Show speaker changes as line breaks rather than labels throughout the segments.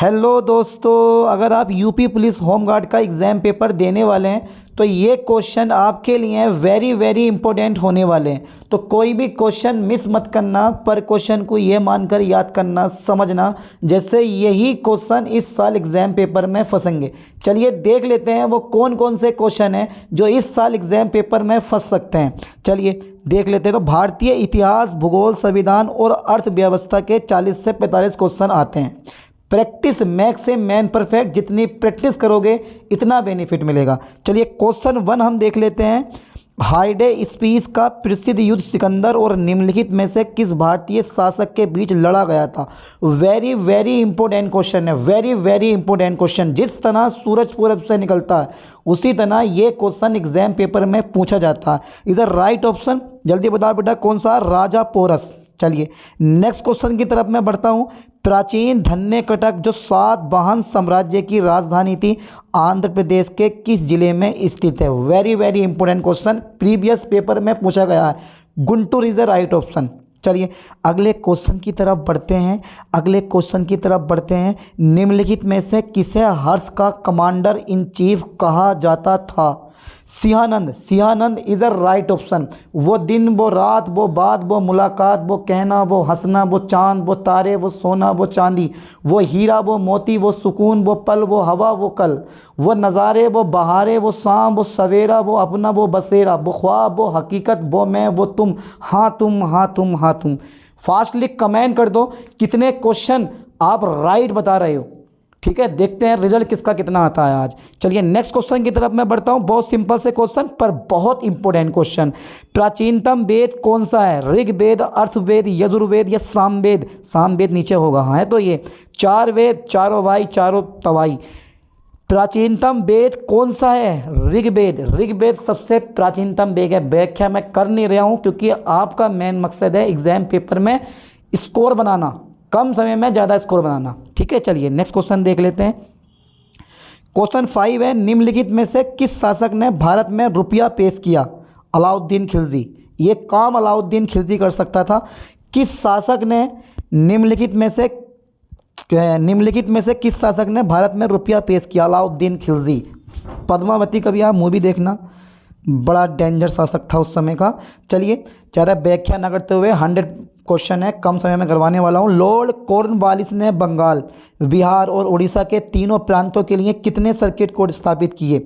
Hello दोस्तों, अगर आप यूपी पुलिस होमगार्ड का एग्ज़ाम पेपर देने वाले हैं तो ये क्वेश्चन आपके लिए वेरी वेरी इंपॉर्टेंट होने वाले हैं। तो कोई भी क्वेश्चन मिस मत करना, पर क्वेश्चन को ये मानकर याद करना, समझना जैसे यही क्वेश्चन इस साल एग्ज़ाम पेपर में फंसेंगे। चलिए देख लेते हैं वो कौन कौन से क्वेश्चन हैं जो इस साल एग्ज़ाम पेपर में फंस सकते हैं। चलिए देख लेते हैं। तो भारतीय इतिहास, भूगोल, संविधान और अर्थव्यवस्था के 40 से 45 क्वेश्चन आते हैं। प्रैक्टिस मैक से मैन परफेक्ट, जितनी प्रैक्टिस करोगे इतना बेनिफिट मिलेगा। चलिए क्वेश्चन 1 हम देख लेते हैं। हाइडे स्पीस का प्रसिद्ध युद्ध सिकंदर और निम्नलिखित में से किस भारतीय शासक के बीच लड़ा गया था? वेरी वेरी इंपॉर्टेंट क्वेश्चन है, वेरी वेरी इंपॉर्टेंट क्वेश्चन। जिस तरह सूरज पूरब से निकलता है उसी तरह ये क्वेश्चन एग्जाम पेपर में पूछा जाता है। इधर राइट ऑप्शन जल्दी बताओ बेटा कौन सा? राजा पोरस। चलिए नेक्स्ट क्वेश्चन की तरफ मैं बढ़ता हूँ। प्राचीन धन्यकटक जो सातवाहन साम्राज्य की राजधानी थी, आंध्र प्रदेश के किस जिले में स्थित है? Very very important question, previous paper में पूछा गया है। Guntur is the right option. चलिए अगले क्वेश्चन की तरफ बढ़ते हैं। निम्नलिखित में से किसे हर्ष का कमांडर इन चीफ कहा जाता था? सिंहानंद इज अ राइट ऑप्शन। वो दिन, वो रात, वो बात, वो मुलाकात, वो कहना, वो हंसना, वो चांद, वो तारे, वो सोना, वो चांदी, वो हीरा, वो मोती, वो सुकून, वो पल, वो हवा, वो कल, वो नज़ारे, वो बहारे, वो शाम, वो सवेरा, वो अपना, वो बसेरा, वो ख्वाब, वो हकीकत, वो मैं, वो तुम, हाँ तुम, हाँ तुम, हाँ तुम। फास्टली कमेंट कर दो कितने क्वेश्चन आप राइट बता रहे हो। ठीक है, देखते हैं रिजल्ट किसका कितना आता है आज। चलिए नेक्स्ट क्वेश्चन की तरफ मैं बढ़ता हूं। बहुत सिंपल से क्वेश्चन पर बहुत इंपॉर्टेंट क्वेश्चन। प्राचीनतम वेद कौन सा है? ऋग्वेद, अर्थवेद, यजुर्वेद या सामवेद? सामवेद नीचे होगा। हाँ है तो ये 4 वेद, चारों भाई चारों तवाई। प्राचीनतम वेद कौन सा है? ऋग्वेद सबसे प्राचीनतम वेद है। व्याख्या मैं कर नहीं रहा हूं क्योंकि आपका मेन मकसद है एग्जाम पेपर में स्कोर बनाना, कम समय में ज़्यादा स्कोर बनाना। ठीक है, चलिए नेक्स्ट क्वेश्चन देख लेते हैं। क्वेश्चन 5 है। निम्नलिखित में से किस शासक ने भारत में रुपया पेश किया? अलाउद्दीन खिलजी। ये काम अलाउद्दीन खिलजी कर सकता था। किस शासक ने निम्नलिखित में से किस शासक ने भारत में रुपया पेश किया? अलाउद्दीन खिलजी। पद्मावती का भी आप मूवी देखना, बड़ा डेंजर शासक था उस समय का। चलिए ज़्यादा व्याख्या न करते हुए 100 क्वेश्चन है, कम समय में करवाने वाला हूँ। लॉर्ड कॉर्नवालिस ने बंगाल, बिहार और उड़ीसा के तीनों प्रांतों के लिए कितने सर्किट कोड स्थापित किए?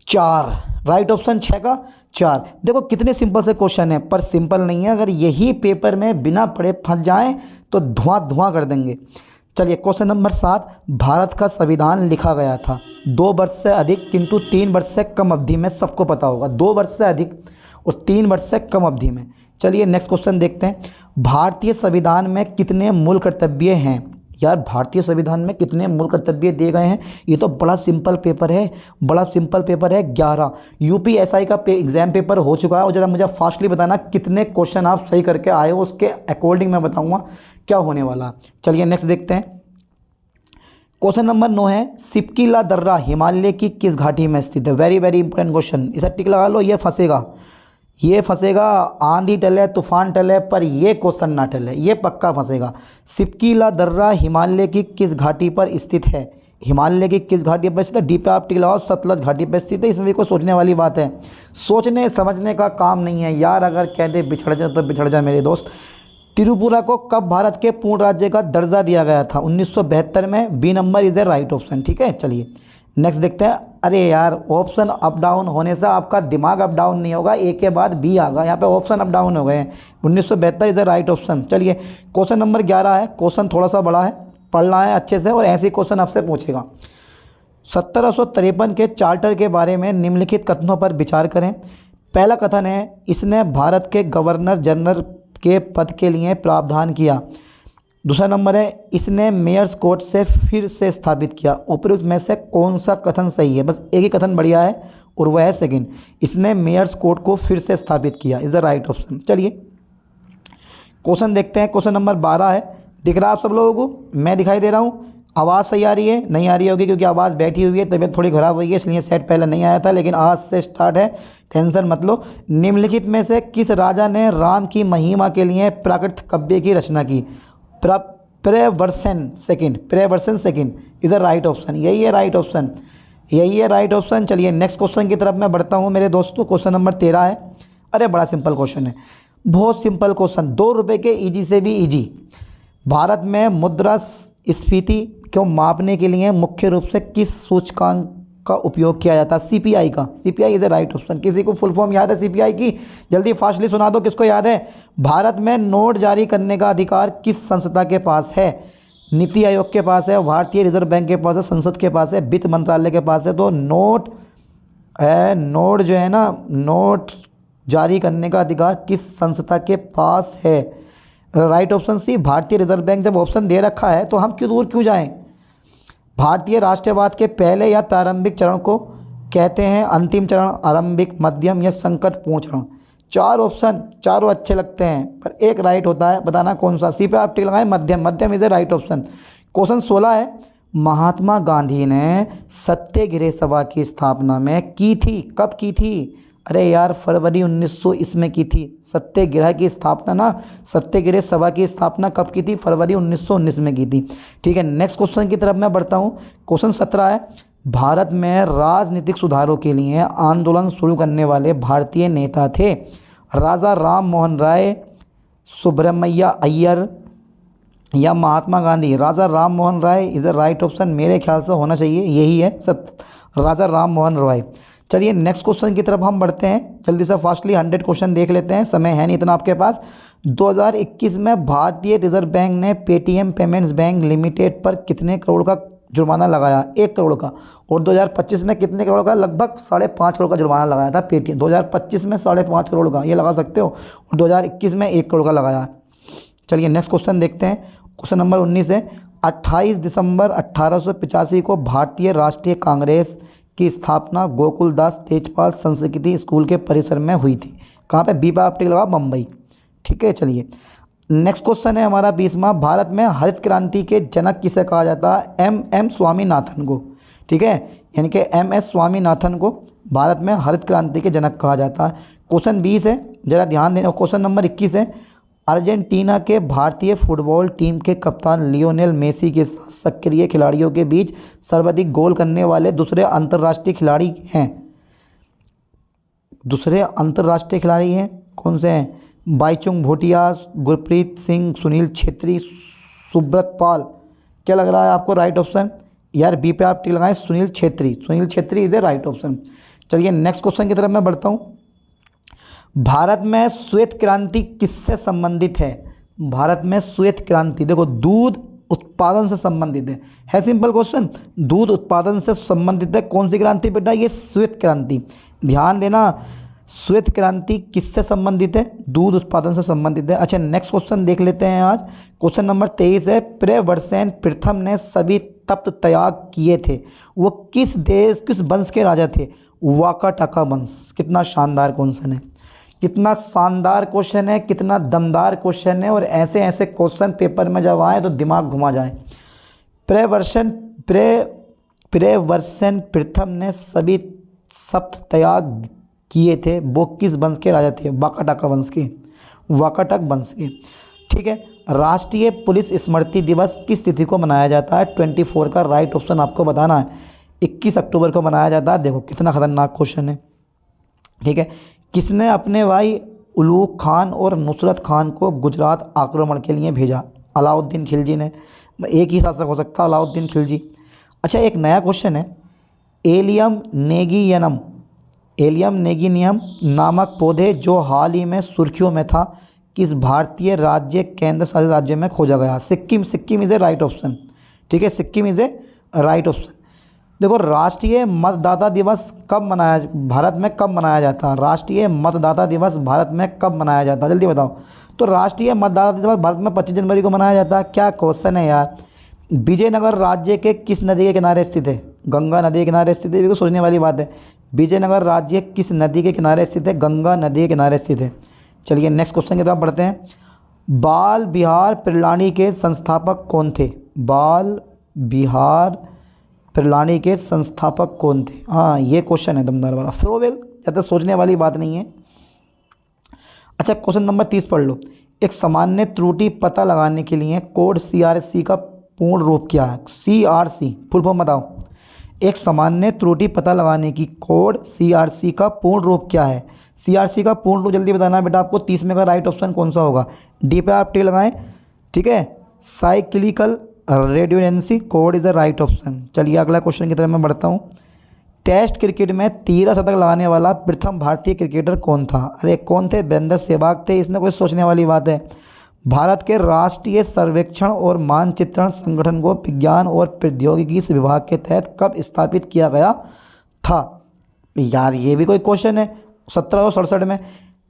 4। राइट ऑप्शन 6 का 4। देखो कितने सिंपल से क्वेश्चन है, पर सिंपल नहीं है। अगर यही पेपर में बिना पढ़े फंस जाएं तो धुआं कर देंगे। चलिए क्वेश्चन नंबर 7। भारत का संविधान लिखा गया था 2 वर्ष से अधिक किंतु 3 वर्ष से कम अवधि में। सबको पता होगा 2 वर्ष से अधिक और 3 वर्ष से कम अवधि में। चलिए नेक्स्ट क्वेश्चन देखते हैं। भारतीय संविधान में कितने मूल कर्तव्य हैं? यार भारतीय संविधान में कितने मूल कर्तव्य दिए गए हैं? ये तो बड़ा सिंपल पेपर है, 11। यूपीएसआई का एग्जाम पेपर हो चुका है और जरा मुझे फास्टली बताना कितने क्वेश्चन आप सही करके आए हो, उसके अकॉर्डिंग मैं बताऊंगा क्या होने वाला। चलिए नेक्स्ट देखते हैं। क्वेश्चन नंबर 9 है। सिपकीला दर्रा हिमालय की किस घाटी में स्थित है? Very very important question. इसे टिक लगा लो, ये फंसेगा। आंधी टले तूफान टले पर ये क्वेश्चन ना टले, ये पक्का फंसेगा। सिपकीला दर्रा हिमालय की किस घाटी पर स्थित है? हिमालय की किस घाटी पर स्थित है? डी पे आप टिक लगाओ, सतलज घाटी पर स्थित है। इसमें भी कोई सोचने वाली बात है? सोचने समझने का काम नहीं है यार। अगर कह दे बिछड़ जा तो बिछड़ जा मेरे दोस्त। त्रिपुरा को कब भारत के पूर्ण राज्य का दर्जा दिया गया था? 1972 में। B number is a right option. ठीक है, चलिए नेक्स्ट देखते हैं। अरे यार ऑप्शन अप डाउन होने से आपका दिमाग अप डाउन नहीं होगा, ए के बाद बी आगा, यहाँ पे ऑप्शन अप डाउन हो गए हैं। 1972 इज ए राइट ऑप्शन। चलिए क्वेश्चन नंबर 11 है। क्वेश्चन थोड़ा सा बड़ा है, पढ़ना है अच्छे से और ऐसे क्वेश्चन आपसे पूछेगा। 1753 के चार्टर के बारे में निम्नलिखित कथनों पर विचार करें। पहला कथन है इसने भारत के गवर्नर जनरल के पद के लिए प्रावधान किया। दूसरा नंबर है इसने मेयर्स कोर्ट से फिर से स्थापित किया। उपयुक्त में से कौन सा कथन सही है? बस एक ही कथन बढ़िया है और वह है सेकंड, इसने मेयर्स कोर्ट को फिर से स्थापित किया इज द राइट ऑप्शन। चलिए क्वेश्चन देखते हैं। क्वेश्चन नंबर 12 है। दिख रहा है आप सब लोगों को? मैं दिखाई दे रहा हूँ? आवाज़ सही आ रही है? नहीं आ रही होगी क्योंकि आवाज़ बैठी हुई है, तबीयत थोड़ी ख़राब हुई है इसलिए सेट पहले नहीं आया था, लेकिन आज से स्टार्ट है, टेंशन मत लो। निम्नलिखित में से किस राजा ने राम की महिमा के लिए प्राकृत काव्य की रचना की? प्रेवर्सन second is a right option. यही है राइट ऑप्शन, यही है राइट ऑप्शन। चलिए नेक्स्ट क्वेश्चन की तरफ मैं बढ़ता हूँ मेरे दोस्तों। क्वेश्चन नंबर 13 है। अरे बड़ा सिंपल क्वेश्चन है, बहुत सिंपल क्वेश्चन, 2 रुपये के इजी से भी इजी। भारत में मुद्रास्फीति को मापने के लिए मुख्य रूप से किस सूचकांक का उपयोग किया जाता है? सीपीआई का। CPI is a right option. किसी को फुल फॉर्म याद है सीपीआई की? जल्दी फास्टली सुना दो, किसको याद है? भारत में नोट जारी करने का अधिकार किस संस्था के पास है? नीति आयोग के पास है, भारतीय रिजर्व बैंक के पास है, संसद के पास है, वित्त मंत्रालय के पास है। तो नोट जो है ना, नोट जारी करने का अधिकार किस संस्था के पास है? राइट ऑप्शन सी, भारतीय रिजर्व बैंक। जब ऑप्शन दे रखा है तो हम क्यों दूर क्यों जाएं? भारतीय राष्ट्रवाद के पहले या प्रारंभिक चरण को कहते हैं अंतिम चरण, आरंभिक, मध्यम या संकटपूर्ण चरण। 4 ऑप्शन, चारों अच्छे लगते हैं पर एक राइट होता है, बताना कौन सा? सी पे आप टिक लगाएं, मध्यम। मध्यम is a right option. Question 16 है, महात्मा गांधी ने सत्याग्रह सभा की स्थापना में की थी, कब की थी? अरे यार फरवरी 1900 इसमें की थी सत्याग्रह की स्थापना ना। सत्याग्रह सभा की स्थापना कब की थी? फरवरी 1919 में की थी। ठीक है, नेक्स्ट क्वेश्चन की तरफ मैं बढ़ता हूँ। क्वेश्चन 17 है, भारत में राजनीतिक सुधारों के लिए आंदोलन शुरू करने वाले भारतीय नेता थे? राजा राम मोहन राय, सुब्रमण्य अय्यर या महात्मा गांधी? राजा Ram Mohan Roy is a right option. मेरे ख्याल से होना चाहिए यही है, राजा राम मोहन राय। चलिए नेक्स्ट क्वेश्चन की तरफ हम बढ़ते हैं जल्दी से, फास्टली 100 क्वेश्चन देख लेते हैं, समय है नहीं इतना आपके पास। 2021 में भारतीय रिजर्व बैंक ने पेटीएम पेमेंट्स बैंक लिमिटेड पर कितने करोड़ का जुर्माना लगाया? 1 करोड़ का। और 2025 में कितने करोड़ का? लगभग 5.5 करोड़ का जुर्माना लगाया था पेटीएम। 2025 में 5.5 करोड़ का, ये लगा सकते हो, और 2021 में 1 करोड़ का लगाया। चलिए नेक्स्ट क्वेश्चन देखते हैं। क्वेश्चन नंबर 19 है, 28 दिसंबर 1885 को भारतीय राष्ट्रीय कांग्रेस की स्थापना गोकुलदास तेजपाल संस्कृति स्कूल के परिसर में हुई थी। कहाँ पे? बी पे आप टिक लगा, मुंबई। ठीक है, चलिए नेक्स्ट क्वेश्चन है हमारा 20वां, भारत में हरित क्रांति के जनक किसे कहा जाता है? एम स्वामीनाथन को। ठीक है, यानी कि MS स्वामीनाथन को भारत में हरित क्रांति के जनक कहा जाता है। क्वेश्चन 20 है, जरा ध्यान देना। क्वेश्चन नंबर 21 है, अर्जेंटीना के भारतीय फुटबॉल टीम के कप्तान लियोनेल मेसी के साथ सक्रिय खिलाड़ियों के बीच सर्वाधिक गोल करने वाले दूसरे अंतर्राष्ट्रीय खिलाड़ी हैं? दूसरे अंतर्राष्ट्रीय खिलाड़ी हैं कौन से हैं? बाईचुंग भूटिया, गुरप्रीत सिंह, सुनील छेत्री, सुब्रत पाल। क्या लग रहा है आपको राइट ऑप्शन? यार बी पे आप टिक लगाएं, Sunil Chhetri. Sunil Chhetri is a right option. चलिए नेक्स्ट क्वेश्चन की तरफ मैं बढ़ता हूँ। भारत में श्वेत क्रांति किससे संबंधित है? भारत में श्वेत क्रांति देखो दूध उत्पादन से संबंधित है सिंपल क्वेश्चन, दूध उत्पादन से संबंधित है। कौन सी क्रांति बेटा? ये श्वेत क्रांति। ध्यान देना, श्वेत क्रांति किससे संबंधित है? दूध उत्पादन से संबंधित है। अच्छा नेक्स्ट क्वेश्चन देख लेते हैं आज। क्वेश्चन नंबर 23 है, प्रियव्रत प्रथम ने सभी तप्त त्याग किए थे, वो किस देश किस वंश के राजा थे? वाकाटका वंश। कितना शानदार क्वेश्चन है, कितना शानदार क्वेश्चन है, कितना दमदार क्वेश्चन है। और ऐसे ऐसे क्वेश्चन पेपर में जब आए तो दिमाग घुमा जाए। प्रियव्रत प्रथम ने सभी सप्त त्याग किए थे, वो किस वंश के राजा थे? वाकाटका वंश के, वाकाटक वंश के। ठीक है, राष्ट्रीय पुलिस स्मृति दिवस किस तिथि को मनाया जाता है? 24 का राइट ऑप्शन आपको बताना है। 21 अक्टूबर को मनाया जाता है। देखो कितना खतरनाक क्वेश्चन है। ठीक है, किसने अपने भाई उलूग खान और नुसरत खान को गुजरात आक्रमण के लिए भेजा? अलाउद्दीन खिलजी ने। एक ही शासक हो सकता है, अलाउद्दीन खिलजी। अच्छा एक नया क्वेश्चन है, एलियम नेगिनियम नामक पौधे जो हाल ही में सुर्खियों में था, किस भारतीय राज्य केंद्र शासित राज्य में खोजा गया? Sikkim is a right option. ठीक है, Sikkim is a right option. देखो राष्ट्रीय मतदाता दिवस कब मनाया भारत में कब मनाया जाता है? राष्ट्रीय मतदाता दिवस भारत में कब मनाया जाता है? जल्दी बताओ। तो राष्ट्रीय मतदाता दिवस भारत में 25 जनवरी को मनाया जाता है। क्या क्वेश्चन है यार। विजयनगर राज्य के किस नदी के किनारे स्थित है? गंगा नदी के किनारे स्थित है। बिल्कुल सोचने वाली बात है। विजयनगर राज्य किस नदी के किनारे स्थित है? गंगा नदी के किनारे स्थित है। चलिए नेक्स्ट क्वेश्चन की तरफ बढ़ते हैं। बाल बिहार प्रणाली के संस्थापक कौन थे? बाल बिहार प्रणाली के संस्थापक कौन थे? हाँ ये क्वेश्चन है दमदार वाला। फ्रोवेल, ज़्यादा सोचने वाली बात नहीं है। अच्छा क्वेश्चन नंबर 30 पढ़ लो। एक सामान्य त्रुटि पता लगाने के लिए कोड CRC का पूर्ण रूप क्या है? CRC फुल फॉर्म बताओ। एक सामान्य त्रुटि पता लगाने की कोड CRC का पूर्ण रूप क्या है? CRC का पूर्ण रूप जल्दी बताना है बेटा आपको। 30 में का राइट ऑप्शन कौन सा होगा? डी पे आप टिक लगाएं, ठीक है। Cyclical redundancy code is the right option. चलिए अगला क्वेश्चन की तरफ मैं बढ़ता हूँ। टेस्ट क्रिकेट में 13 शतक लगाने वाला प्रथम भारतीय क्रिकेटर कौन था? अरे कौन थे? वीरेंद्र सहवाग थे। इसमें कोई सोचने वाली बात है? भारत के राष्ट्रीय सर्वेक्षण और मानचित्रण संगठन को विज्ञान और प्रौद्योगिकी विभाग के तहत कब स्थापित किया गया था? यार ये भी कोई क्वेश्चन है 1767 में।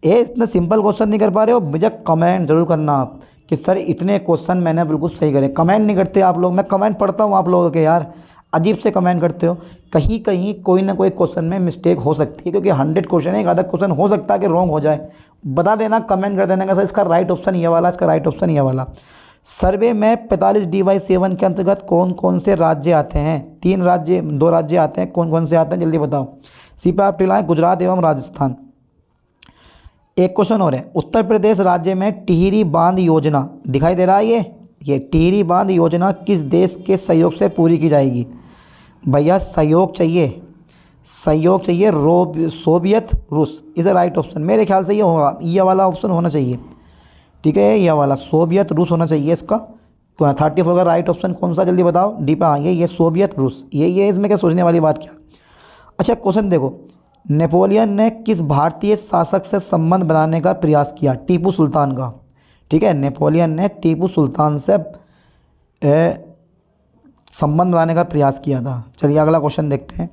ये इतना सिंपल क्वेश्चन नहीं कर पा रहे हो, मुझे कमेंट जरूर करना आप कि सर इतने क्वेश्चन मैंने बिल्कुल सही करे। कमेंट नहीं करते आप लोग, मैं कमेंट पढ़ता हूँ आप लोगों के, यार अजीब से कमेंट करते हो। कहीं कहीं कोई ना कोई क्वेश्चन में मिस्टेक हो सकती है, क्योंकि 100 क्वेश्चन है, एक आधा क्वेश्चन हो सकता है कि रॉन्ग हो जाए। बता देना, कमेंट कर देना कि सर इसका राइट ऑप्शन ये वाला, इसका राइट ऑप्शन ये वाला। सर्वे में 45D/7 के अंतर्गत कौन कौन से राज्य आते हैं? 3 राज्य, 2 राज्य आते हैं। कौन कौन से आते हैं जल्दी बताओ। सी पे आप टिलाएं, गुजरात एवं राजस्थान। एक क्वेश्चन और है, उत्तर प्रदेश राज्य में टिहरी बांध योजना दिखाई दे रहा है, ये टिहरी बांध योजना किस देश के सहयोग से पूरी की जाएगी? भैया सहयोग चाहिए, सहयोग चाहिए। सोवियत रूस इज़ द राइट ऑप्शन। मेरे ख्याल से ये होगा, ये वाला ऑप्शन होना चाहिए, ठीक है। ये वाला सोवियत रूस होना चाहिए इसका। 34 का राइट ऑप्शन कौन सा जल्दी बताओ। डी पे हाँ, ये सोवियत रूस, ये इसमें क्या सोचने वाली बात क्या। अच्छा क्वेश्चन देखो, नेपोलियन ने किस भारतीय शासक से संबंध बनाने का प्रयास किया? टीपू सुल्तान का, ठीक है। नेपोलियन ने टीपू सुल्तान से संबंध बनाने का प्रयास किया था। चलिए अगला क्वेश्चन देखते हैं।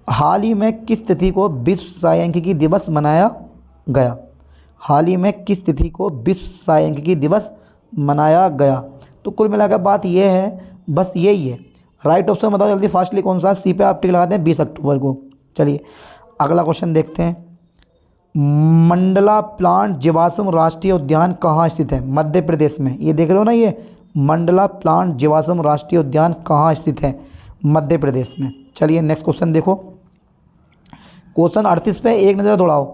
हाल ही में किस तिथि को विश्व सांख्यिकी दिवस मनाया गया? हाल ही में किस तिथि को विश्व सांख्यिकी दिवस मनाया गया? तो कुल मिलाकर बात यह है, बस यही है। राइट ऑप्शन बताओ जल्दी फास्टली कौन सा। सी पे आप टिक लगाते हैं 20 अक्टूबर को। चलिए अगला क्वेश्चन देखते हैं। मंडला प्लांट जीवाश्म राष्ट्रीय उद्यान कहाँ स्थित है? मध्य प्रदेश में। ये देख रहे हो ना, ये मंडला प्लांट जीवाश्म राष्ट्रीय उद्यान कहाँ स्थित है? मध्य प्रदेश में। चलिए नेक्स्ट क्वेश्चन देखो। क्वेश्चन 38 पे एक नज़र दौड़ाओ।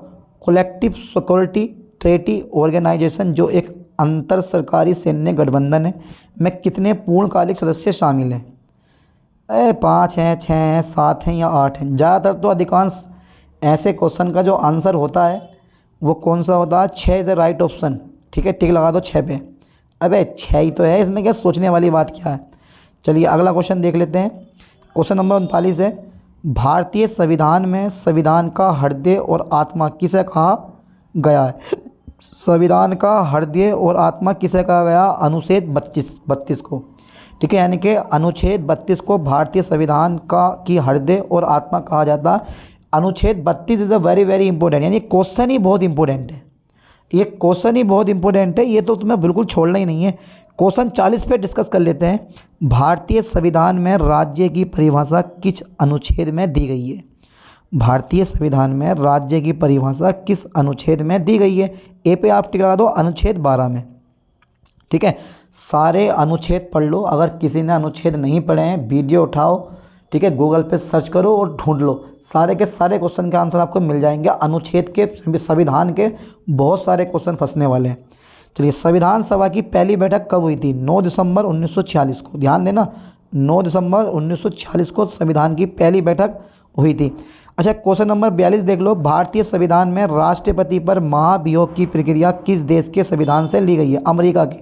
कलेक्टिव सिक्योरिटी ट्रेटी ऑर्गेनाइजेशन जो एक अंतर सरकारी सैन्य गठबंधन है में कितने पूर्णकालिक सदस्य शामिल हैं? 5 हैं, 6 हैं, 7 हैं या 8 हैं? ज़्यादातर तो अधिकांश ऐसे क्वेश्चन का जो आंसर होता है वो कौन सा होता है? 6 इज़ द राइट ऑप्शन, ठीक है। टिक लगा दो 6 पे। अबे 6 ही तो है, इसमें क्या सोचने वाली बात क्या है। चलिए अगला क्वेश्चन देख लेते हैं। क्वेश्चन नंबर 39 है, भारतीय संविधान में संविधान का हृदय और आत्मा किसे कहा गया है? संविधान का हृदय और आत्मा किसे कहा गया? अनुच्छेद 32 को, ठीक है। यानी कि अनुच्छेद 32 को भारतीय संविधान का की हृदय और आत्मा कहा जाता है। अनुच्छेद 32 is a very very important, यानी क्वेश्चन ही बहुत इंपॉर्टेंट है। ये क्वेश्चन ही बहुत इंपॉर्टेंट है, ये तो तुम्हें बिल्कुल छोड़ना ही नहीं है। क्वेश्चन 40 पे डिस्कस कर लेते हैं। भारतीय संविधान में राज्य की परिभाषा किस अनुच्छेद में दी गई है? भारतीय संविधान में राज्य की परिभाषा किस अनुच्छेद में दी गई है? ए पे आप टिक लगा दो, अनुच्छेद 12 में, ठीक है। सारे अनुच्छेद पढ़ लो। अगर किसी ने अनुच्छेद नहीं पढ़े हैं, वीडियो उठाओ, ठीक है, गूगल पे सर्च करो और ढूंढ लो। सारे के सारे क्वेश्चन के आंसर आपको मिल जाएंगे। अनुच्छेद के, संविधान के बहुत सारे क्वेश्चन फंसने वाले हैं। चलिए, संविधान सभा की पहली बैठक कब हुई थी? 9 दिसंबर 1946 को। ध्यान देना, 9 दिसंबर 1946 को संविधान की पहली बैठक हुई थी। अच्छा, क्वेश्चन नंबर 42 देख लो। भारतीय संविधान में राष्ट्रपति पर महाभियोग की प्रक्रिया किस देश के संविधान से ली गई है? अमेरिका के,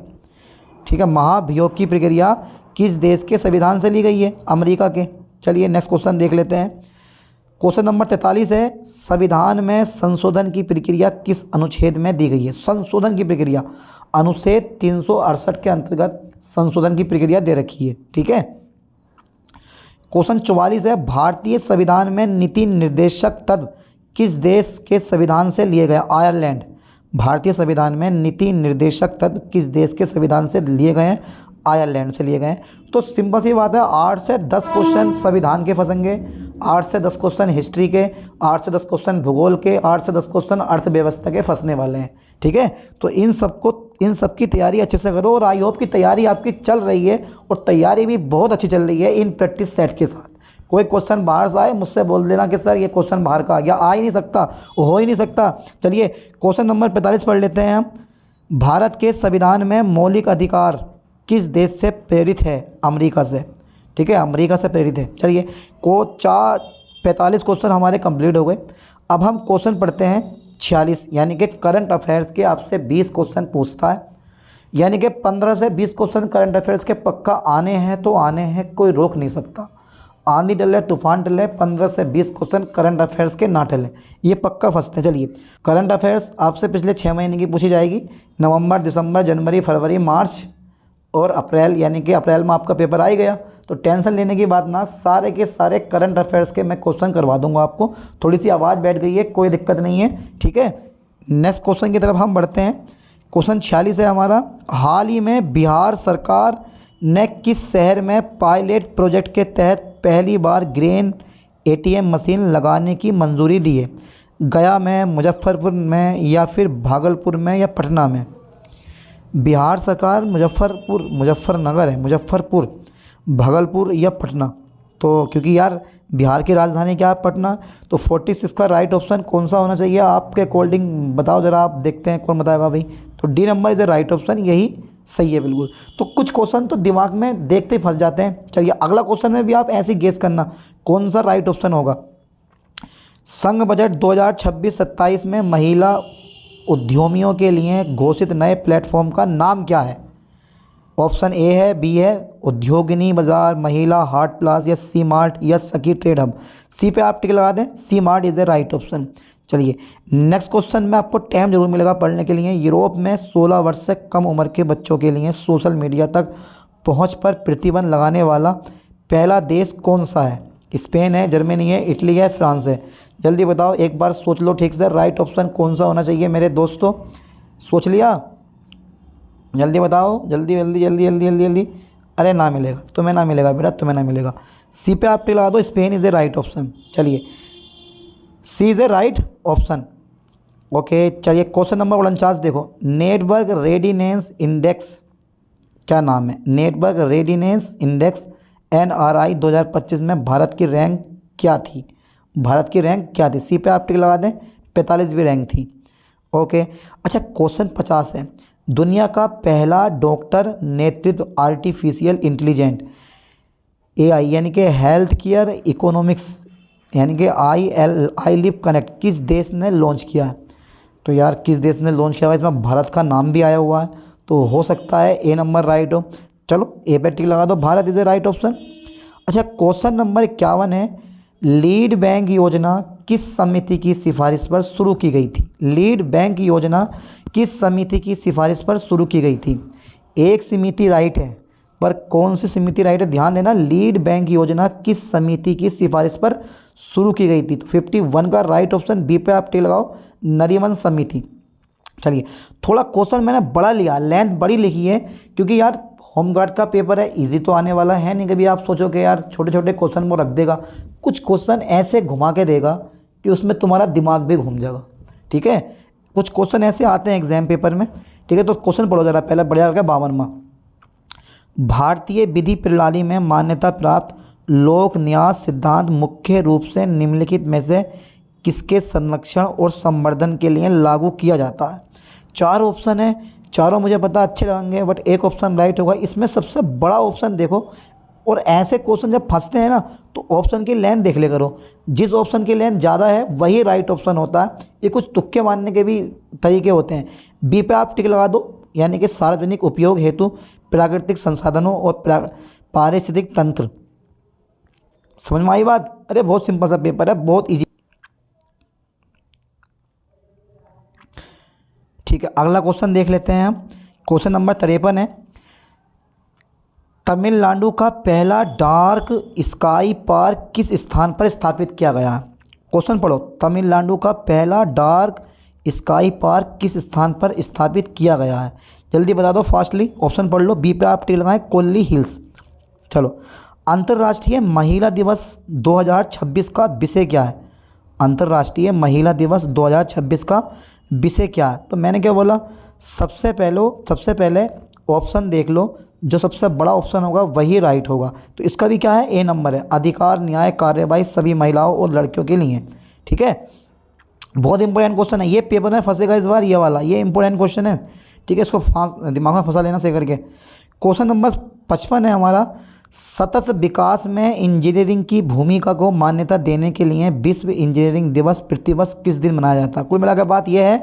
ठीक है। महाभियोग की प्रक्रिया किस देश के संविधान से ली गई है? अमेरिका के। चलिए नेक्स्ट क्वेश्चन देख लेते हैं। क्वेश्चन नंबर 43 है, संविधान में संशोधन की प्रक्रिया किस अनुच्छेद में दी गई है? संशोधन की प्रक्रिया अनुच्छेद 368 के अंतर्गत संशोधन की प्रक्रिया दे रखी है, ठीक है। क्वेश्चन 44 है, भारतीय संविधान में नीति निर्देशक तत्व किस देश के संविधान से लिए गए? आयरलैंड। भारतीय संविधान में नीति निर्देशक तत्व किस देश के संविधान से लिए गए हैं? आयरलैंड से लिए गए। तो सिंपल सी बात है, 8 से 10 क्वेश्चन संविधान के फंसेंगे, 8 से 10 क्वेश्चन हिस्ट्री के, 8 से 10 क्वेश्चन भूगोल के, 8 से 10 क्वेश्चन अर्थव्यवस्था के फंसने वाले हैं, ठीक है। तो इन सब की तैयारी अच्छे से करो और आई होप की तैयारी आपकी चल रही है और तैयारी भी बहुत अच्छी चल रही है इन प्रैक्टिस सेट के साथ। कोई क्वेश्चन बाहर से आए मुझसे बोल देना कि सर ये क्वेश्चन बाहर का आ गया, आ ही नहीं सकता, हो ही नहीं सकता। चलिए क्वेश्चन नंबर 45 पढ़ लेते हैं हम। भारत के संविधान में मौलिक अधिकार किस देश से प्रेरित है? अमेरिका से। ठीक है, अमेरिका से प्रेरित है। चलिए, को 45 क्वेश्चन हमारे कंप्लीट हो गए। अब हम क्वेश्चन पढ़ते हैं 46, यानी कि करंट अफेयर्स के आपसे 20 क्वेश्चन पूछता है, यानी कि 15 से 20 क्वेश्चन करंट अफेयर्स के पक्का आने हैं तो आने हैं, कोई रोक नहीं सकता। आंधी डले तूफान टले, 15 से 20 क्वेश्चन करंट अफेयर्स के ना टले, ये पक्का फंसते हैं। चलिए, करंट अफेयर्स आपसे पिछले 6 महीने की पूछी जाएगी, नवंबर, दिसंबर, जनवरी, फरवरी, मार्च और अप्रैल, यानी कि अप्रैल में आपका पेपर आ ही गया, तो टेंशन लेने की बात ना, सारे के सारे करंट अफेयर्स के मैं क्वेश्चन करवा दूंगा आपको। थोड़ी सी आवाज़ बैठ गई है, कोई दिक्कत नहीं है, ठीक है। नेक्स्ट क्वेश्चन की तरफ हम बढ़ते हैं। क्वेश्चन 46 है हमारा, हाल ही में बिहार सरकार ने किस शहर में पायलट प्रोजेक्ट के तहत पहली बार ग्रेन एटीएम मशीन लगाने की मंजूरी दी है? गया में, मुजफ्फरपुर में, या फिर भागलपुर में, या पटना में? बिहार सरकार मुजफ्फरनगर है, मुजफ्फरपुर, भागलपुर या पटना। तो क्योंकि यार बिहार की राजधानी क्या है? पटना। तो 46 का राइट ऑप्शन कौन सा होना चाहिए आपके अकॉर्डिंग? बताओ ज़रा, आप देखते हैं कौन बताएगा भाई। तो D number is the right option, यही सही है बिल्कुल। तो कुछ क्वेश्चन तो दिमाग में देखते ही फंस जाते हैं। चलिए, अगला क्वेश्चन में भी आप ऐसे ही गेस करना कौन सा राइट ऑप्शन होगा। संघ बजट 2026-27 में महिला उद्यमियों के लिए घोषित नए प्लेटफॉर्म का नाम क्या है? ऑप्शन ए है, बी है उद्योगिनी बाजार, महिला हाट प्लास, या सी मार्ट, या सखी ट्रेड हब। सी पे आप टिक लगा दें, C mart is the right option. चलिए, नेक्स्ट क्वेश्चन में आपको टाइम जरूर मिलेगा पढ़ने के लिए। यूरोप में 16 वर्ष से कम उम्र के बच्चों के लिए सोशल मीडिया तक पहुंच पर प्रतिबंध लगाने वाला पहला देश कौन सा है? स्पेन है, जर्मनी है, इटली है, फ्रांस है? जल्दी बताओ, एक बार सोच लो ठीक से, राइट ऑप्शन कौन सा होना चाहिए मेरे दोस्तों? सोच लिया? जल्दी बताओ, जल्दी जल्दी जल्दी जल्दी जल्दी जल्दी। अरे ना मिलेगा तुम्हें, ना मिलेगा बेटा, तुम्हें ना मिलेगा। सी पे आप टिक लगा दो, Spain is a right option. चलिए, C is a right option. Okay, चलिए क्वेश्चन नंबर 49 देखो, नेटवर्क रेडीनेस इंडेक्स क्या नाम है? नेटवर्क रेडीनेस इंडेक्स NRI 2025 में भारत की रैंक क्या थी? भारत की रैंक क्या थी? सी पे आप टिक लगा दें, 45वीं रैंक थी। ओके, अच्छा क्वेश्चन 50 है, दुनिया का पहला डॉक्टर नेतृत्व आर्टिफिशियल इंटेलिजेंट AI यानी कि हेल्थ केयर इकोनॉमिक्स यानी कि आई लिव कनेक्ट किस देश ने लॉन्च किया है? तो यार किस देश ने लॉन्च किया है, इसमें भारत का नाम भी आया हुआ है, तो हो सकता है ए नंबर राइट हो। चलो, ए पे टिक लगा दो, Bharat is a right option. अच्छा क्वेश्चन नंबर 51 है, लीड बैंक योजना किस समिति की सिफारिश पर शुरू की गई थी? लीड बैंक योजना किस समिति की सिफारिश पर शुरू की गई थी? एक समिति राइट है, पर कौन सी समिति राइट है? ध्यान देना, लीड बैंक योजना किस समिति की सिफारिश पर शुरू की गई थी? तो 51 का राइट ऑप्शन बी पे आप टिक लगाओ, नरीमन समिति। चलिए, थोड़ा क्वेश्चन मैंने बड़ा लिया, लेंथ बड़ी लिखी है, क्योंकि यार होमगार्ड का पेपर है, इजी तो आने वाला है नहीं। कभी आप सोचो कि यार छोटे छोटे क्वेश्चन वो रख देगा, कुछ क्वेश्चन ऐसे घुमा के देगा कि उसमें तुम्हारा दिमाग भी घूम जाएगा। ठीक है, कुछ क्वेश्चन ऐसे आते हैं एग्जाम पेपर में। ठीक है, तो क्वेश्चन पढ़ो जरा, पहले बढ़िया करके 52वां, भारतीय विधि प्रणाली में मान्यता प्राप्त लोक न्यास सिद्धांत मुख्य रूप से निम्नलिखित में से किसके संरक्षण और संवर्धन के लिए लागू किया जाता है? 4 ऑप्शन है, चारों मुझे पता अच्छे लगेंगे, बट एक ऑप्शन राइट होगा। इसमें सबसे बड़ा ऑप्शन देखो, और ऐसे क्वेश्चन जब फंसते हैं ना, तो ऑप्शन की लेंथ देख ले करो, जिस ऑप्शन की लेंथ ज़्यादा है वही राइट ऑप्शन होता है। ये कुछ तुक्के मारने के भी तरीके होते हैं। बी पे आप टिक लगा दो, यानी कि सार्वजनिक उपयोग हेतु प्राकृतिक संसाधनों और पारिस्थितिक तंत्र। समझ में आई बात? अरे बहुत सिंपल सा पेपर है, बहुत इजी। ठीक है, अगला क्वेश्चन देख लेते हैं हम। क्वेश्चन नंबर 53 है, तमिलनाडु का पहला डार्क स्काई पार्क किस स्थान पर स्थापित किया गया है? क्वेश्चन पढ़ो, तमिलनाडु का पहला डार्क स्काई पार्क किस स्थान पर स्थापित किया गया है? जल्दी बता दो फास्टली, ऑप्शन पढ़ लो। बी पे आप टिक लगाएं, कोल्ली हिल्स। चलो, अंतर्राष्ट्रीय महिला दिवस 2026 का विषय क्या है? अंतर्राष्ट्रीय महिला दिवस 2026 का विषय क्या है? तो मैंने क्या बोला, सबसे पहले ऑप्शन देख लो, जो सबसे बड़ा ऑप्शन होगा वही राइट होगा। तो इसका भी क्या है, ए नंबर है, अधिकार न्याय कार्यवाही सभी महिलाओं और लड़कियों के लिए। ठीक है, बहुत इंपॉर्टेंट क्वेश्चन है ये, पेपर में फंसेगा इस बार ये वाला, ये इंपॉर्टेंट क्वेश्चन है। ठीक है, इसको दिमाग में फंसा लेना सही करके। क्वेश्चन नंबर 55 है हमारा, सतत विकास में इंजीनियरिंग की भूमिका को मान्यता देने के लिए विश्व इंजीनियरिंग दिवस प्रतिवर्ष किस दिन मनाया जाता है। कुल मिलाकर बात यह है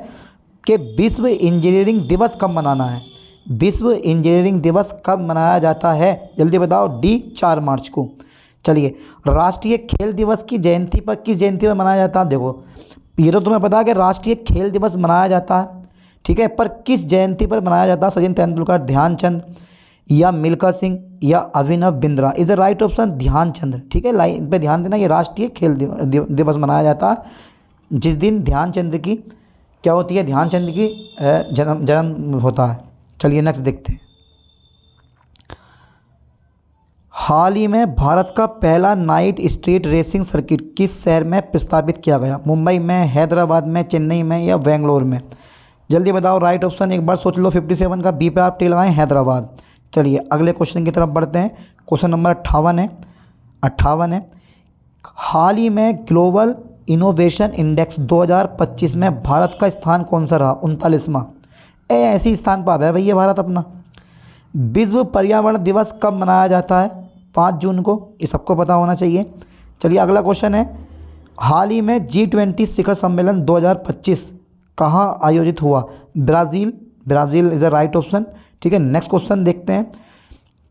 कि विश्व इंजीनियरिंग दिवस कब मनाना है, विश्व इंजीनियरिंग दिवस कब मनाया जाता है, जल्दी बताओ। डी 4 मार्च को। चलिए, राष्ट्रीय खेल दिवस की जयंती पर किस जयंती पर मनाया जाता है। देखो, ये तो तुम्हें पता है कि राष्ट्रीय खेल दिवस मनाया जाता है, ठीक है, पर किस जयंती पर मनाया जाता है। सचिन तेंदुलकर, ध्यानचंद या मिल्खा सिंह या Abhinav Bindra. Is the right option Dhyanchand. ठीक है, लाइन पे ध्यान देना, ये राष्ट्रीय खेल दिवस मनाया जाता है जिस दिन ध्यानचंद की क्या होती है, ध्यानचंद की जन्म होता है। चलिए नेक्स्ट देखते हैं। हाल ही में भारत का पहला नाइट स्ट्रीट रेसिंग सर्किट किस शहर में प्रस्तावित किया गया। मुंबई में, हैदराबाद में, चेन्नई में या बेंगलोर में। जल्दी बताओ राइट ऑप्शन, एक बार सोच लो। 57 का बी पे आप टिक लगाएं, हैदराबाद। चलिए अगले क्वेश्चन की तरफ बढ़ते हैं। क्वेश्चन नंबर 58 है। हाल ही में ग्लोबल इनोवेशन इंडेक्स 2025 में भारत का स्थान कौन सा रहा, 39वां। ऐसी स्थान पर है भैया भारत अपना। विश्व पर्यावरण दिवस कब मनाया जाता है, 5 जून को, ये सबको पता होना चाहिए। चलिए अगला क्वेश्चन है, हाल ही में G20 शिखर सम्मेलन 2025 कहाँ आयोजित हुआ। Brazil is the right option. ठीक है, नेक्स्ट क्वेश्चन देखते हैं।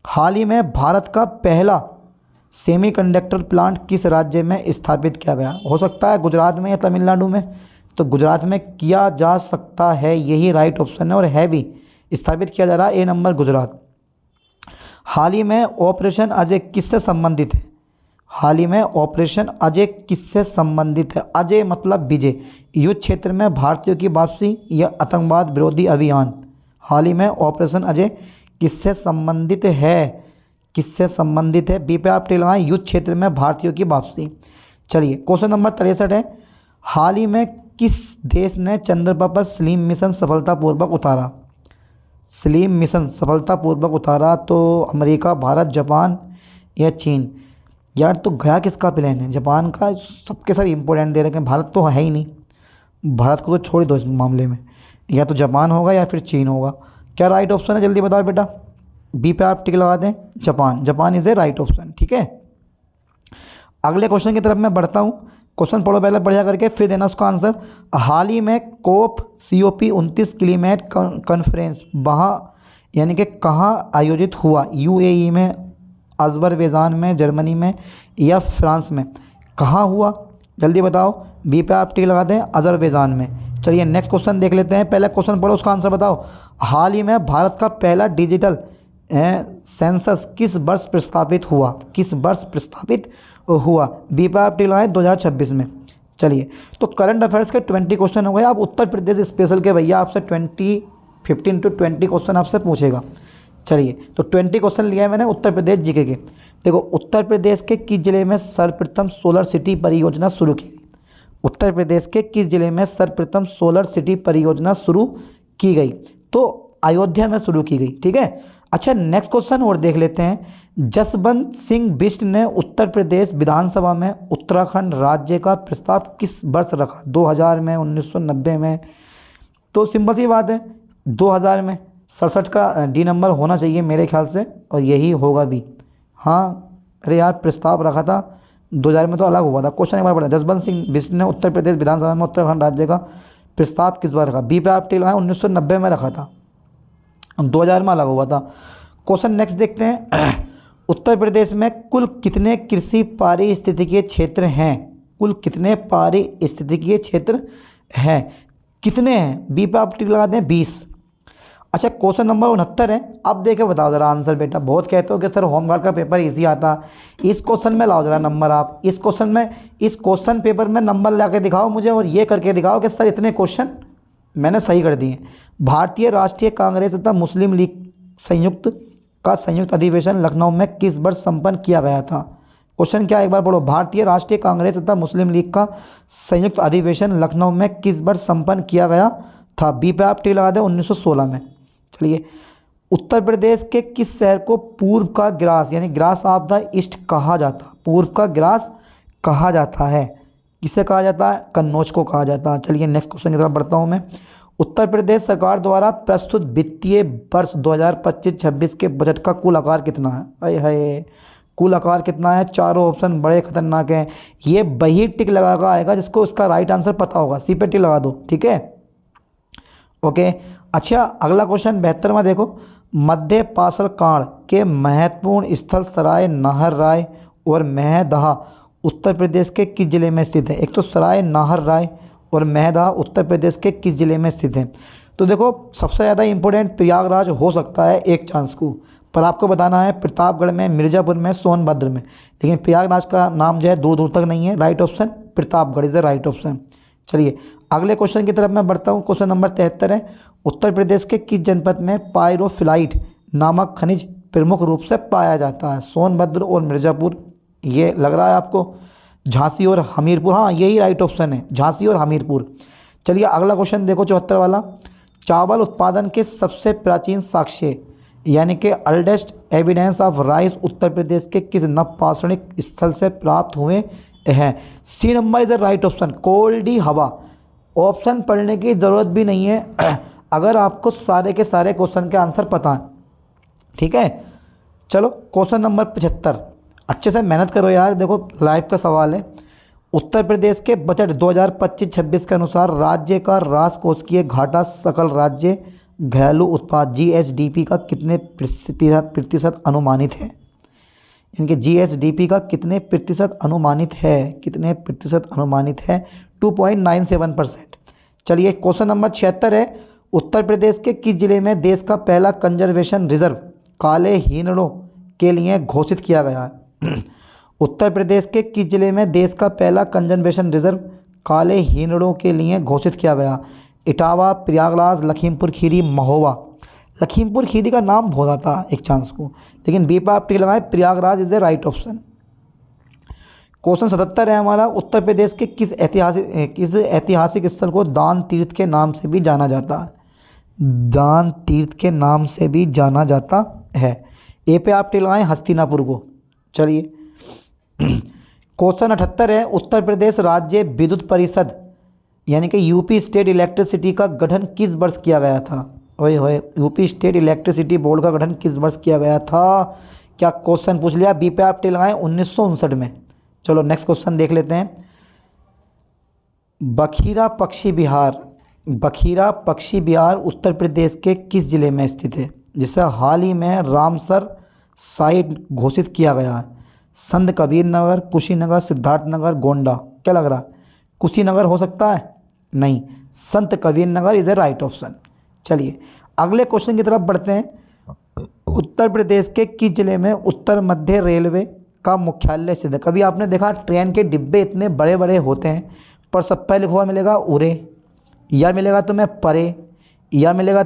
हाल ही में भारत का पहला सेमीकंडक्टर प्लांट किस राज्य में स्थापित किया गया। हो सकता है गुजरात में या तमिलनाडु में, तो गुजरात में किया जा सकता है, यही राइट ऑप्शन है और है भी, स्थापित किया जा रहा है, ए नंबर गुजरात। हाल ही में ऑपरेशन अजय किससे संबंधित है। हाल ही में ऑपरेशन अजय किससे संबंधित है। अजय मतलब विजय। युद्ध क्षेत्र में भारतीयों की वापसी या आतंकवाद विरोधी अभियान। हाल ही में ऑपरेशन अजय किससे संबंधित है, किससे संबंधित है। बी पे आप टिक लगाएं, युद्ध क्षेत्र में भारतीयों की वापसी। चलिए क्वेश्चन नंबर 63 है, हाल ही में किस देश ने चंद्रमा पर स्लीम मिशन सफलतापूर्वक उतारा। स्लीम मिशन सफलतापूर्वक उतारा तो अमेरिका, भारत, जापान या चीन। यार तो गया किसका प्लान है, जापान का। सबके सब इंपॉर्टेंट दे रखे हैं, भारत तो है ही नहीं, भारत को तो छोड़ दो इस मामले में, या तो जापान होगा या फिर चीन होगा। क्या राइट ऑप्शन है, जल्दी बताओ बेटा। बी पे आप टिक लगा दें, Japan is a right option. ठीक है, अगले क्वेश्चन की तरफ मैं बढ़ता हूँ। क्वेश्चन पढ़ो पहले, बढ़िया करके फिर देना उसका आंसर। हाल ही में COP29 क्लाइमेट कॉन्फ्रेंस वहाँ यानी कि कहाँ आयोजित हुआ। UAE में, अज़रबैजान में, जर्मनी में या फ्रांस में। कहाँ हुआ जल्दी बताओ। बी पे आप टिक लगा दें, अज़रबैजान में। चलिए नेक्स्ट क्वेश्चन देख लेते हैं। पहले क्वेश्चन पढ़ो, उसका आंसर बताओ। हाल ही में भारत का पहला डिजिटल सेंसस किस वर्ष प्रस्तावित हुआ, किस वर्ष प्रस्तावित हुआ। बी पे आप टिक लगाएं, 2026 में। चलिए तो करंट अफेयर्स के 20 क्वेश्चन हो गए। अब उत्तर प्रदेश स्पेशल के भैया आपसे 15 to 20 क्वेश्चन आपसे पूछेगा। चलिए तो 20 क्वेश्चन लिया है मैंने उत्तर प्रदेश जीके के। देखो, उत्तर प्रदेश के किस जिले में सर्वप्रथम सोलर सिटी परियोजना शुरू की गई। उत्तर प्रदेश के किस जिले में सर्वप्रथम सोलर सिटी परियोजना शुरू की गई, तो अयोध्या में शुरू की गई। ठीक है, अच्छा नेक्स्ट क्वेश्चन और देख लेते हैं। जसवंत सिंह बिष्ट ने उत्तर प्रदेश विधानसभा में उत्तराखंड राज्य का प्रस्ताव किस वर्ष रखा, 2000 में, 1990 में। तो सिंपल सी बात है, 2000 में। 67 का डी नंबर होना चाहिए मेरे ख्याल से, और यही होगा भी। हाँ अरे यार, प्रस्ताव रखा था 2000 में तो अलग हुआ था। क्वेश्चन एक बार पढ़ा, जसवंत सिंह बिष्ट ने उत्तर प्रदेश विधानसभा में उत्तराखंड राज्य का प्रस्ताव किस बार रखा। बी पे आप टिक लगाएं, 1990 में रखा था, 2000 में अलग हुआ था। क्वेश्चन नेक्स्ट देखते हैं। उत्तर प्रदेश में कुल कितने कृषि पारिस्थितिकीय क्षेत्र हैं। कुल कितने पारिस्थितिकीय क्षेत्र हैं, कितने हैं। बी पे आप टिक लगा दें, 20। अच्छा क्वेश्चन नंबर 69 है। अब देखे बताओ जरा आंसर बेटा। बहुत कहते हो कि सर होमगार्ड का पेपर इजी आता, इस क्वेश्चन में लाओ जरा नंबर आप। इस क्वेश्चन पेपर में नंबर ला के दिखाओ मुझे, और ये करके दिखाओ कि सर इतने क्वेश्चन मैंने सही कर दिए। भारतीय राष्ट्रीय कांग्रेस तथा मुस्लिम लीग संयुक्त अधिवेशन लखनऊ में किस वर्ष संपन्न किया गया था। क्वेश्चन क्या, एक बार बोलो। भारतीय राष्ट्रीय कांग्रेस तथा मुस्लिम लीग का संयुक्त अधिवेशन लखनऊ में किस वर्ष संपन्न किया गया था। बी पे आप टिक लगा दें, 1916 में। चलिए, उत्तर प्रदेश के किस शहर को पूर्व का ग्रास यानी ग्रास ऑफ द ईस्ट कहा जाता। पूर्व का ग्रास कहा जाता है, किसे कहा जाता है, कन्नौज को कहा जाता है। चलिए नेक्स्ट क्वेश्चन की तरफ बढ़ता हूँ मैं। उत्तर प्रदेश सरकार द्वारा प्रस्तुत वित्तीय वर्ष 2025-26 के बजट का कुल आकार कितना है? अरे हाय, कुल आकार कितना है? चारों ऑप्शन बड़े खतरनाक हैं। ये वही टिक लगा कर आएगा जिसको उसका राइट आंसर पता होगा, सी पे टिक लगा दो, ठीक है, ओके। अच्छा, अगला क्वेश्चन 72वां देखो। मध्य पाषाण काल के महत्वपूर्ण स्थल सराय नाहर राय और महदहा उत्तर प्रदेश के किस जिले में स्थित है? एक तो सराय नाहर राय और महदहा उत्तर प्रदेश के किस जिले में स्थित है? तो देखो, सबसे ज़्यादा इंपॉर्टेंट प्रयागराज हो सकता है एक चांस को, पर आपको बताना है प्रतापगढ़ में, मिर्ज़ापुर में, सोनभद्र में, लेकिन प्रयागराज का नाम जो है दूर दूर तक नहीं है। Right option Pratapgarh is the right option. चलिए अगले क्वेश्चन की तरफ मैं बढ़ता हूँ। क्वेश्चन नंबर 73 है, उत्तर प्रदेश के किस जनपद में पायरोफिलाइट नामक खनिज प्रमुख रूप से पाया जाता है? सोनभद्र और मिर्ज़ापुर, ये लग रहा है आपको? झांसी और हमीरपुर, हाँ यही राइट ऑप्शन है, झांसी और हमीरपुर। चलिए अगला क्वेश्चन देखो 74 वाला। चावल उत्पादन के सबसे प्राचीन साक्ष्य यानी कि oldest evidence of rice Uttar Pradesh के किस नवपाषाणिक स्थल से प्राप्त हुए हैं? C number is the right option, Koldihwa. Option पढ़ने की ज़रूरत भी नहीं है अगर आपको सारे के सारे क्वेश्चन के आंसर पता है, ठीक है। चलो क्वेश्चन नंबर 75, अच्छे से मेहनत करो यार, देखो लाइव का सवाल है। उत्तर प्रदेश के बजट 2025-26 के अनुसार राज्य का राजकोषीय घाटा सकल राज्य घरेलू उत्पाद जीएसडीपी का कितने प्रतिशत अनुमानित है? इनके जीएसडीपी का कितने प्रतिशत अनुमानित है? कितने प्रतिशत अनुमानित है? 2.97%। चलिए क्वेश्चन नंबर 76 है, उत्तर प्रदेश के किस जिले में देश का पहला कंजर्वेशन रिजर्व काले हिरणों के लिए घोषित किया गया है? उत्तर प्रदेश के किस जिले में देश का पहला कंजर्वेशन रिजर्व काले हिरणों के लिए घोषित किया गया? इटावा, प्रयागराज, लखीमपुर खीरी, महोबा। लखीमपुर खीरी का नाम बहुत आता एक चांस को, लेकिन बी पर आप टिक लगाए, Prayagraj is the right option. Question 77 है हमारा, उत्तर प्रदेश के किस ऐतिहासिक स्थल को दान तीर्थ के नाम से भी जाना जाता है? दान तीर्थ के नाम से भी जाना जाता है। ए पे आप टिक लगाएं, हस्तिनापुर को। चलिए क्वेश्चन 78 है, उत्तर प्रदेश राज्य विद्युत परिषद यानी कि यूपी स्टेट इलेक्ट्रिसिटी का गठन किस वर्ष किया गया था? ओए होए, यूपी स्टेट इलेक्ट्रिसिटी बोर्ड का गठन किस वर्ष किया गया था? क्या क्वेश्चन पूछ लिया? बी पे आप टिक लगाएं, 1959 में। चलो नेक्स्ट क्वेश्चन देख लेते हैं। बखीरा पक्षी विहार उत्तर प्रदेश के किस जिले में स्थित है, जिसे हाल ही में रामसर साइट घोषित किया गया है? संत कबीर नगर, कुशीनगर, सिद्धार्थनगर, गोंडा। क्या लग रहा है? कुशीनगर हो सकता है? नहीं, संत Kabir Nagar is a right option. चलिए अगले क्वेश्चन की तरफ बढ़ते हैं। उत्तर प्रदेश के किस जिले में उत्तर मध्य रेलवे का मुख्यालय स्थित है? कभी आपने देखा ट्रेन के डिब्बे इतने बड़े बड़े होते हैं, पर सब पे लिखा हुआ मिलेगा उरे, या मिलेगा तुम्हें परे, या मिलेगा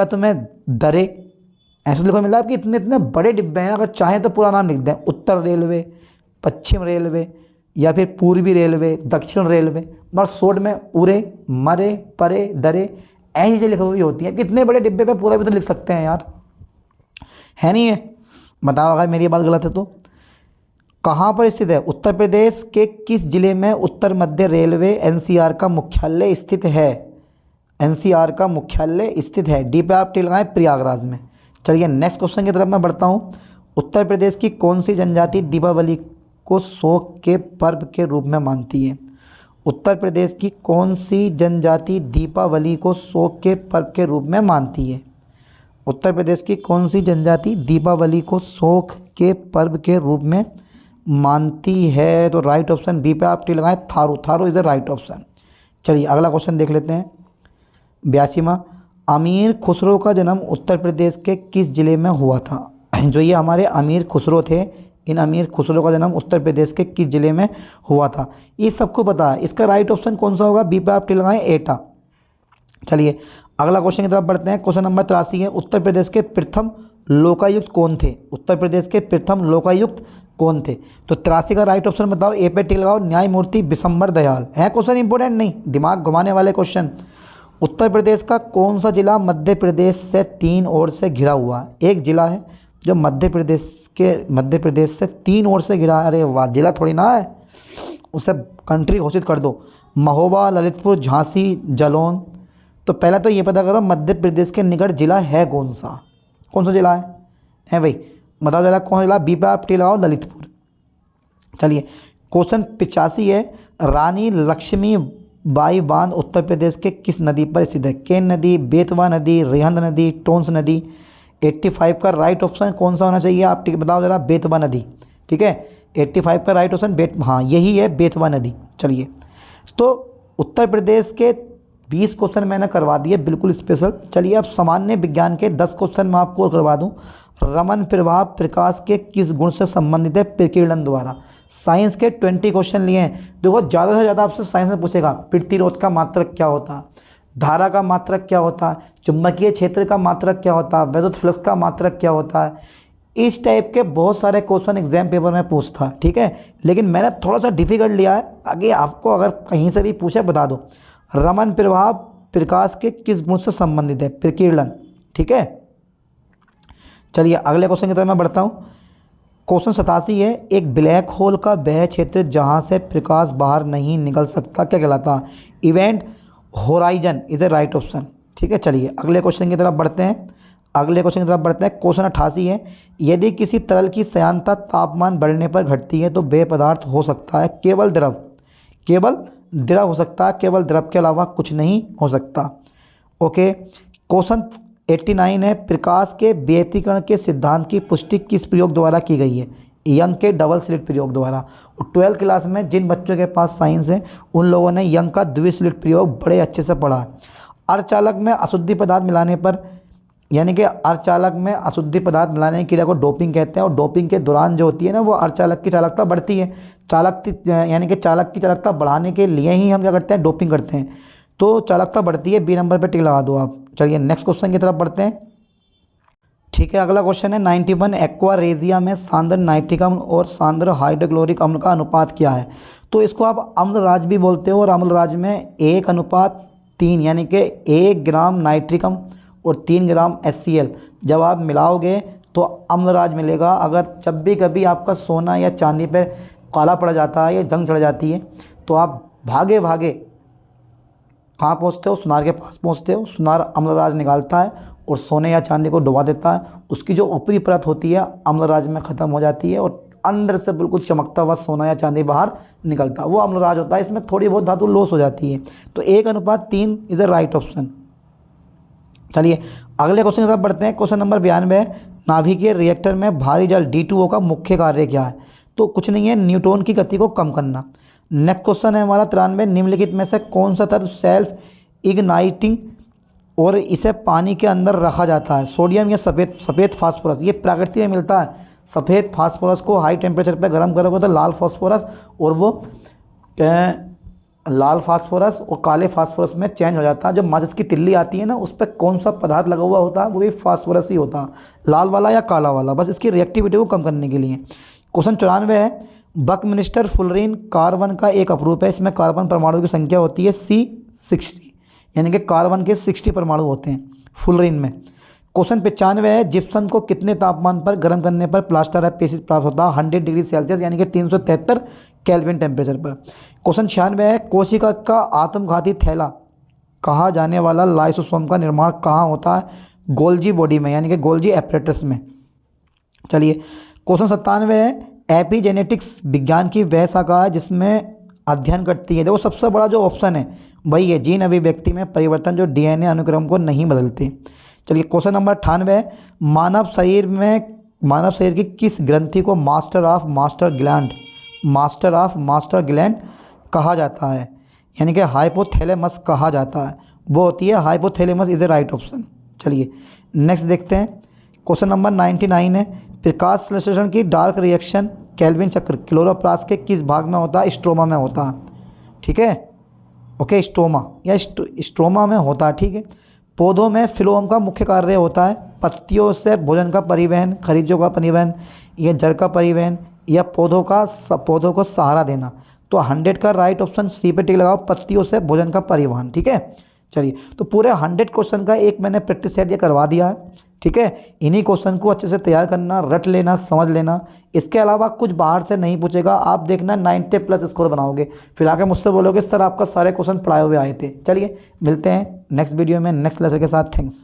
तुम्हें दरे, ऐसे लिखा मिला कि इतने इतने बड़े डिब्बे हैं। अगर चाहें तो पूरा नाम लिख दें, उत्तर रेलवे, पश्चिम रेलवे, या फिर पूर्वी रेलवे, दक्षिण रेलवे, मगर शॉर्ट में उरे, मरे, परे, दरे ऐसी चीज़ें लिखी हुई होती हैं। कितने बड़े डिब्बे पे पूरा भी तो लिख सकते हैं यार, है नहीं है? बताओ अगर मेरी बात गलत है तो। कहाँ पर स्थित है? उत्तर प्रदेश के किस जिले में उत्तर मध्य रेलवे एनसीआर का मुख्यालय स्थित है? एनसीआर का मुख्यालय स्थित है। डी पे आप टिक लगाएं, प्रयागराज में। चलिए नेक्स्ट क्वेश्चन की तरफ मैं बढ़ता हूँ। उत्तर प्रदेश की कौन सी जनजाति दीपावली को शोक के पर्व के रूप में मानती है? उत्तर प्रदेश की कौन सी जनजाति दीपावली को शोक के पर्व के रूप में मानती है? उत्तर प्रदेश की कौन सी जनजाति दीपावली को शोक के पर्व के रूप में मानती है? तो राइट ऑप्शन बी पे आप टिक लगाएं, Tharu. Tharu is the right option. चलिए अगला क्वेश्चन देख लेते हैं। 82वां, अमीर खुसरो का जन्म उत्तर प्रदेश के किस जिले में हुआ था? जो ये हमारे अमीर खुसरो थे, इन अमीर खुसरो का जन्म उत्तर प्रदेश के किस जिले में हुआ था? ये सबको पता है। इसका राइट ऑप्शन कौन सा होगा? बी पे आप टिक लगाएं, एटा। चलिए अगला क्वेश्चन की तरफ बढ़ते हैं। क्वेश्चन नंबर 83 है, उत्तर प्रदेश के प्रथम लोकायुक्त कौन थे? उत्तर प्रदेश के प्रथम लोकायुक्त कौन थे? तो 83 का राइट ऑप्शन बताओ, ए पे टिक लगाओ, न्यायमूर्ति बिशंबर दयाल। है क्वेश्चन इंपॉर्टेंट नहीं, दिमाग घुमाने वाले क्वेश्चन। उत्तर प्रदेश का कौन सा जिला मध्य प्रदेश से 3 ओर से घिरा हुआ है? एक जिला है जो मध्य प्रदेश से 3 ओर से घिरा है। अरे वाह, जिला थोड़ी ना है, उसे कंट्री घोषित कर दो। महोबा, ललितपुर, झांसी, जालौन। तो पहले तो ये पता करो मध्य प्रदेश के निकट जिला है कौन सा जिला है भाई, बताओ जरा कौन सा जिला। बी पे आप टी लगाओ, ललितपुर। चलिए क्वेश्चन 85 है, रानी लक्ष्मी बाई बांध उत्तर प्रदेश के किस नदी पर स्थित है? केन नदी, बेतवा नदी, रिहंद नदी, टोंस नदी। 85 का राइट ऑप्शन कौन सा होना चाहिए आप बताओ जरा, बेतवा नदी। ठीक है, 85 का राइट ऑप्शन हाँ यही है, बेतवा नदी। चलिए तो उत्तर प्रदेश के 20 क्वेश्चन मैंने करवा दिए बिल्कुल स्पेशल। चलिए अब सामान्य विज्ञान के 10 क्वेश्चन मैं आपको और करवा दूं। रमन प्रभाव प्रकाश के किस गुण से संबंधित है? प्रकीर्णन द्वारा। साइंस के 20 क्वेश्चन लिए हैं। देखो ज़्यादा से ज़्यादा आपसे साइंस में पूछेगा प्रतिरोध का मात्रक क्या होता है, धारा का मात्रक क्या होता है, चुंबकीय क्षेत्र का मात्रक क्या होता है, विद्युत फ्लक्स का मात्रक क्या होता है। इस टाइप के बहुत सारे क्वेश्चन एग्जाम पेपर में पूछता है। ठीक है, लेकिन मैंने थोड़ा सा डिफिकल्ट लिया है, आगे आपको अगर कहीं से भी पूछे बता दो। रमन प्रभाव प्रकाश के किस गुण से संबंधित है? प्रकीर्णन। ठीक है, चलिए अगले क्वेश्चन की तरफ मैं बढ़ता हूँ। क्वेश्चन 87 है, एक ब्लैक होल का वह क्षेत्र जहाँ से प्रकाश बाहर नहीं निकल सकता क्या कहलाता है? Event horizon is a right option. ठीक है, चलिए अगले क्वेश्चन की तरफ बढ़ते हैं। क्वेश्चन 88 है, यदि किसी तरल की श्यानता तापमान बढ़ने पर घटती है तो वह पदार्थ हो सकता है केवल द्रव हो सकता है, केवल द्रव के अलावा कुछ नहीं हो सकता। ओके, क्वेश्चन 89 है, प्रकाश के व्यतिकरण के सिद्धांत की पुष्टि किस प्रयोग द्वारा की गई है? यंग के डबल स्लिट प्रयोग द्वारा। 12th क्लास में जिन बच्चों के पास साइंस है उन लोगों ने यंग का द्विस्लिट प्रयोग बड़े अच्छे से पढ़ा है। अर्धचालक में अशुद्धि पदार्थ मिलाने पर, यानी कि अर्धचालक में अशुद्धि पदार्थ मिलाने की क्रिया को डोपिंग कहते हैं, और डोपिंग के दौरान जो होती है ना वो अर्धचालक की चालकता बढ़ती है। चालक की चालकता बढ़ाने के लिए ही हम क्या करते हैं? डोपिंग करते हैं। तो चालकता बढ़ती है, बी नंबर पे टिक लगा दो आप। चलिए नेक्स्ट क्वेश्चन की तरफ बढ़ते हैं। ठीक है, अगला क्वेश्चन है 91, एक्वा रेजिया में सांद्र नाइट्रिक अम्ल और सांद्र हाइड्रोक्लोरिक अम्ल का अनुपात क्या है? तो इसको आप अम्लराज भी बोलते हो, और अम्लराज में 1:3 यानी कि 1 ग्राम नाइट्रिक अम्ल और 3 ग्राम HCl जब आप मिलाओगे तो अम्लराज मिलेगा। अगर जब भी कभी आपका सोना या चांदी पे काला पड़ जाता है या जंग चढ़ जाती है तो आप भागे भागे कहाँ पहुँचते हो? सुनार के पास पहुँचते हो। सुनार अम्लराज निकालता है और सोने या चांदी को डुबा देता है। उसकी जो ऊपरी परत होती है अम्लराज में ख़त्म हो जाती है और अंदर से बिल्कुल चमकता हुआ सोना या चांदी बाहर निकलता है, वो अम्लराज होता है। इसमें थोड़ी बहुत धातु लॉस हो जाती है। तो 1:3 इज़ अ राइट ऑप्शन। चलिए अगले क्वेश्चन की तरफ बढ़ते हैं। क्वेश्चन नंबर 92, नाभिकीय रिएक्टर में भारी जल D2O का मुख्य कार्य क्या है? तो कुछ नहीं है, न्यूट्रॉन की गति को कम करना। नेक्स्ट क्वेश्चन है हमारा 93, निम्नलिखित में से कौन सा तत्व सेल्फ इग्नाइटिंग और इसे पानी के अंदर रखा जाता है? सोडियम या सफ़ेद फास्फोरस। ये प्रकृति में मिलता है। सफ़ेद फास्फोरस को हाई टेम्परेचर पे गर्म करोगे तो लाल फास्फोरस, और वो लाल फास्फोरस और काले फास्फोरस में चेंज हो जाता है। जो माचिस की तिल्ली आती है ना उस पर कौन सा पदार्थ लगा हुआ होता है? वो भी फास्फोरस ही होता है, लाल वाला या काला वाला, बस इसकी रिएक्टिविटी को कम करने के लिए। क्वेश्चन 94 है, बकमिस्टर फुलरीन कार्बन का एक अपरूप है। इसमें कार्बन परमाणु की संख्या होती है C60, यानी कि कार्बन के 60 परमाणु होते हैं फुलरीन में। क्वेश्चन 95 है, जिप्सम को कितने तापमान पर गर्म करने पर प्लास्टर ऑफ पेरिस प्राप्त होता है? 100 डिग्री सेल्सियस यानी कि 373 केल्विन टेम्परेचर पर। क्वेश्चन 96 है, कोशिका का आत्मघाती थैला कहा जाने वाला लाइसोसोम का निर्माण कहाँ होता है? गोल्जी बॉडी में, यानी कि गोल्जी एपरेटस में। चलिए क्वेश्चन 97 है, एपिजेनेटिक्स विज्ञान की वह शाखा है जिसमें अध्ययन करती है। देखो सबसे बड़ा जो ऑप्शन है वही है जीन अभिव्यक्ति में परिवर्तन जो DNA अनुक्रम को नहीं बदलते। चलिए क्वेश्चन नंबर 98, मानव शरीर की किस ग्रंथि को मास्टर ऑफ मास्टर ग्लैंड कहा जाता है? यानी कि हाइपोथैलेमस कहा जाता है, वो होती है hypothalamus is a right option. चलिए नेक्स्ट देखते हैं। क्वेश्चन नंबर 99 है, प्रकाश संश्लेषण की डार्क रिएक्शन केल्विन चक्र क्लोरोप्लास्ट के किस भाग में होता है? स्ट्रोमा में होता है। ठीक है, ओके, स्ट्रोमा में होता है। ठीक है, पौधों में फ्लोएम का मुख्य कार्य होता है पत्तियों से भोजन का परिवहन, खनिजों का परिवहन, या जड़ का परिवहन, या पौधों को सहारा देना। तो 100 का राइट ऑप्शन C पे टिक लगाओ, पत्तियों से भोजन का परिवहन। ठीक है, चलिए तो पूरे 100 क्वेश्चन का एक मैंने प्रैक्टिस सेट ये करवा दिया है। ठीक है। इन्हीं क्वेश्चन को अच्छे से तैयार करना, रट लेना, समझ लेना। इसके अलावा कुछ बाहर से नहीं पूछेगा, आप देखना 90+ स्कोर बनाओगे, फिर आके मुझसे बोलोगे सर आपका सारे क्वेश्चन पढ़ाए हुए आए थे। चलिए मिलते हैं नेक्स्ट वीडियो में नेक्स्ट लेक्चर के साथ। थैंक्स।